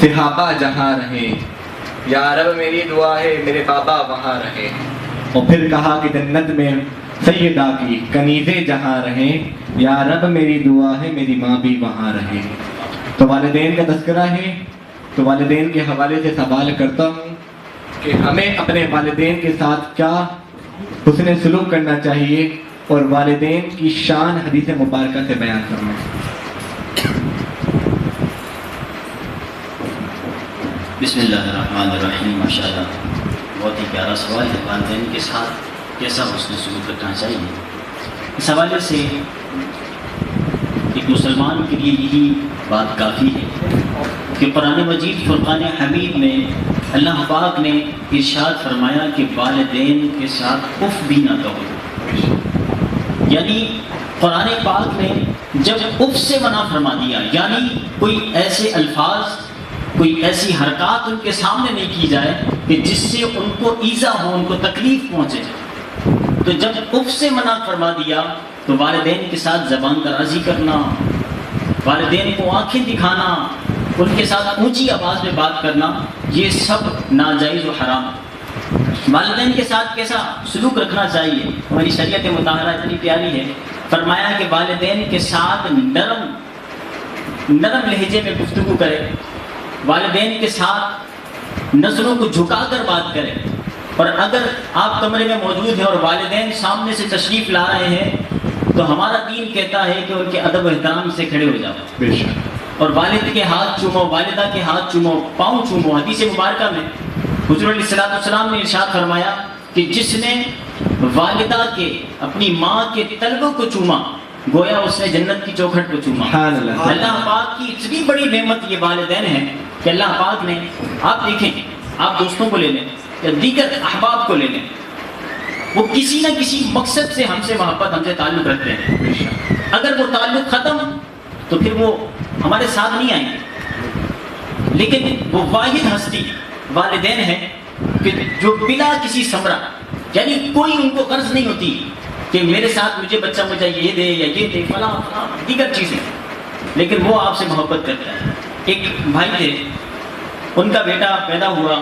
صحابہ جہاں رہے، یا رب میری دعا ہے میرے بابا وہاں رہے۔ اور پھر کہا کہ جنت میں سیدہ کی کنیزیں جہاں رہیں، یا رب میری دعا ہے میری ماں بھی وہاں رہے۔ تو والدین کا تذکرہ ہے، تو والدین کے حوالے سے سوال کرتا ہوں کہ ہمیں اپنے والدین کے ساتھ کیا حسن سلوک کرنا چاہیے، اور والدین کی شان حدیث مبارکہ سے بیان فرمائیں۔ بسم اللہ الرحمن الرحیم۔ ماشاءاللہ بہت ہی پیارا سوال ہے، والدین کے ساتھ کیسا حسن سلوک رکھنا چاہیے۔ اس حوالے سے ایک مسلمان کے لیے یہی بات کافی ہے کہ قرآن مجید فرقان حمید میں اللہ پاک نے ارشاد فرمایا کہ والدین کے ساتھ اف بھی نہ کہو۔ یعنی قرآن پاک نے جب اف سے منع فرما دیا، یعنی کوئی ایسے الفاظ، کوئی ایسی حرکات ان کے سامنے نہیں کی جائے کہ جس سے ان کو ایذا ہو، ان کو تکلیف پہنچے، تو جب اف سے منع فرما دیا تو والدین کے ساتھ زبان درازی کرنا، والدین کو آنکھیں دکھانا، ان کے ساتھ اونچی آواز میں بات کرنا، یہ سب ناجائز و حرام۔ والدین کے ساتھ کیسا سلوک رکھنا چاہیے؟ ہماری شریعت مطہرہ اتنی پیاری ہے، فرمایا کہ والدین کے ساتھ نرم لہجے میں گفتگو کرے، والدین کے ساتھ نظروں کو جھکا کر بات کریں، اور اگر آپ کمرے میں موجود ہیں اور والدین سامنے سے تشریف لا رہے ہیں تو ہمارا دین کہتا ہے کہ ان کے ادب و احترام سے کھڑے ہو جاؤ، بے شک، اور والد کے ہاتھ چومو، والدہ کے ہاتھ چومو، پاؤں چومو۔ حدیث مبارکہ میں حضور علیہ السلام نے ارشاد فرمایا کہ جس نے والدہ کے، اپنی ماں کے تلووں کو چوما، گویا اس نے جنت کی چوکھٹ کو چوما۔ اللہ پاک کی اتنی بڑی نعمت یہ والدین ہے کہ اللہ پاک نے، آپ دیکھیں، آپ دوستوں کو لے لیں یا دیگر احباب کو لے لیں، وہ کسی نہ کسی مقصد سے ہم سے محبت، ہم سے تعلق رکھتے ہیں۔ اگر وہ تعلق ختم تو پھر وہ ہمارے ساتھ نہیں آئیں گے، لیکن وہ واحد ہستی والدین ہے کہ جو بلا کسی ثمرہ، یعنی کوئی ان کو غرض نہیں ہوتی کہ میرے ساتھ مجھے یہ دے یا یہ دے، فلاں دیگر چیزیں، لیکن وہ آپ سے محبت کرتا ہے۔ ایک بھائی تھے، ان کا بیٹا پیدا ہوا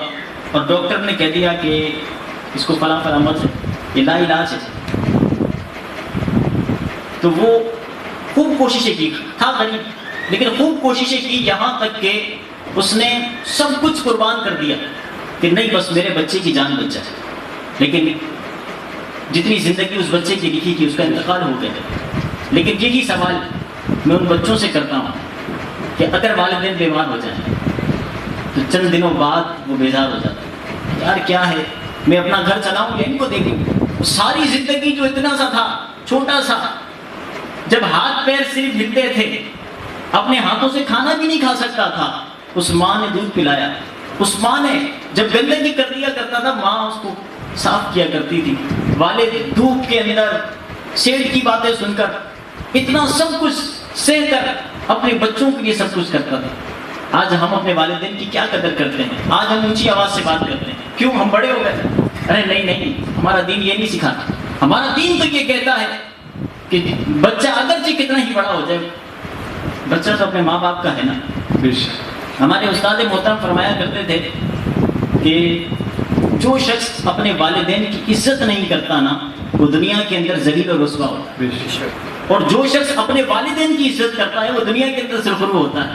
اور ڈاکٹر نے کہہ دیا کہ اس کو فلاں مرض ہے، یہ لا علاج ہے۔ تو وہ خوب کوششیں کی، تھا غریب لیکن خوب کوششیں کی، یہاں تک کہ اس نے سب کچھ قربان کر دیا کہ نہیں بس میرے بچے کی جان بچ جائے، لیکن جتنی زندگی اس بچے کی لکھی تھی اس کا انتقال ہو گیا۔ لیکن یہی سوال میں ان بچوں سے کرتا ہوں کہ اگر والدین بیمار ہو جائیں تو چند دنوں بعد وہ بیزار ہو جاتے ہیں، یار کیا ہے، میں اپنا گھر چلاؤں یا ان کو دیکھوں؟ ساری زندگی جو اتنا سا تھا، چھوٹا سا، جب ہاتھ پیر صرف ہلتے تھے، اپنے ہاتھوں سے کھانا بھی نہیں کھا سکتا تھا، اس ماں نے دودھ پلایا، اس ماں نے جب گندگی کر دیا کرتا تھا ماں اس کو صاف کیا کرتی تھی، والد دھوپ کے اندر شیر کی باتیں سن کر اتنا سب کچھ سہ کر اپنے بچوں کے لیے سب کچھ کرتا تھا۔ آج ہم اپنے والدین کی کیا قدر کرتے ہیں؟ آج ہم اونچی آواز سے بات کرتے ہیں، کیوں؟ ہم بڑے ہو گئے۔ ارے نہیں، ہمارا دین یہ نہیں سکھاتا، ہمارا دین تو یہ کہتا ہے کہ بچہ اگرچہ کتنا ہی بڑا ہو جائے، بچہ تو اپنے ماں باپ کا ہے نا۔ بے شک، ہمارے استاد محترم فرمایا کرتے تھے کہ جو شخص اپنے والدین کی عزت نہیں کرتا نا، وہ دنیا کے اندر ذلیل و رسوا ہوتا ہے، بے شک، اور جو شخص اپنے والدین کی عزت کرتا ہے وہ دنیا کے اندر سرخرو ہوتا ہے،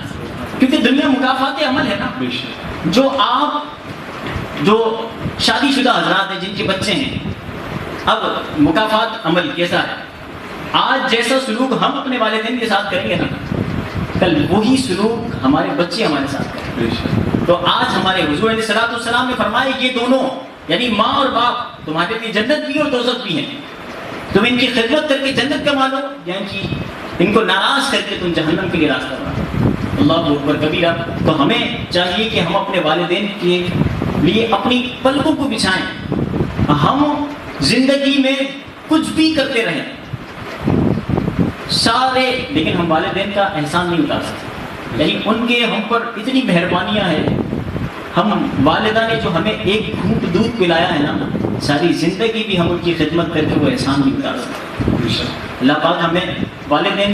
کیونکہ دنیا مکافات عمل ہے نا۔ بے شک، جو شادی شدہ حضرات ہیں جن کے بچے ہیں، اب مکافات عمل کیسا ہے؟ آج جیسا سلوک ہم اپنے والدین کے ساتھ کریں گے نا، کل وہی سلوک ہمارے بچے ہمارے ساتھ کریں گے۔ بے شک، تو آج ہمارے حضور علیہ السلام نے فرمایا یہ دونوں، یعنی ماں اور باپ، تمہارے لیے جنت بھی اور دوزخ بھی ہیں، تم ان کی خدمت کر کے جنت کما لو، یعنی ان کو ناراض کر کے تم جہنم کے لیے راستہ بنا۔ اللہ اکبر کبیرہ۔ تو ہمیں چاہیے کہ ہم اپنے والدین کے لیے اپنی پلکوں کو بچھائیں۔ ہم زندگی میں کچھ بھی کرتے رہیں سارے، لیکن ہم والدین کا احسان نہیں اتار سکتے، یعنی ان کے ہم پر اتنی مہربانیاں ہیں۔ ہم والدہ نے جو ہمیں ایک گھونٹ دودھ پلایا ہے نا، ساری زندگی بھی ہم ان کی خدمت کر کے وہ احسان نہیں اتار سکتے۔ اللہ پاک ہمیں والدین